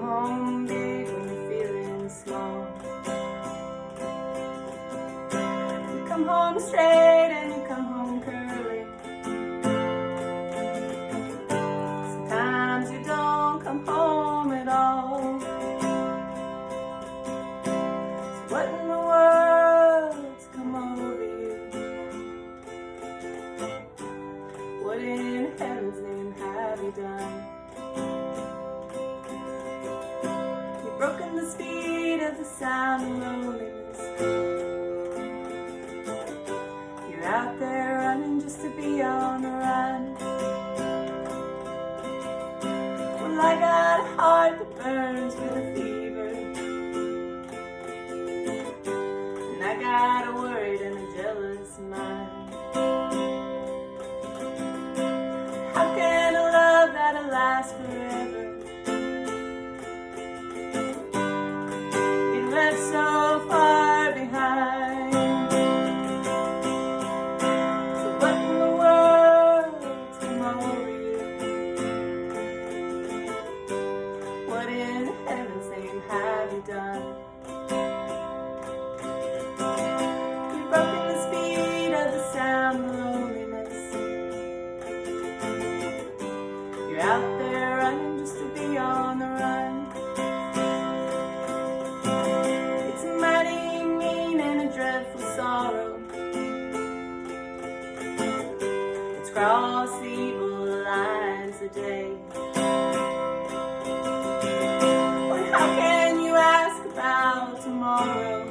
home big when you're feeling small. You come home straight and you come home curly. Sometimes you don't come home at all. So what in the world's come over you? What in heaven's name have you done? You've broken the speed of the sound of loneliness. You're out there running just to be on the run. Well, I got a heart that burns with a fever, and I got a worried and a jealous mind. How can a love that'll last forever be left so far behind? So what in the world's come over you? What in heaven's name have you done? You've broken the speed of the sound of loneliness. You're out there running just to be on the run. It's a mighty mean and a dreadful sorrow. It's crossed the evil lines a day. Well, how can you ask about tomorrow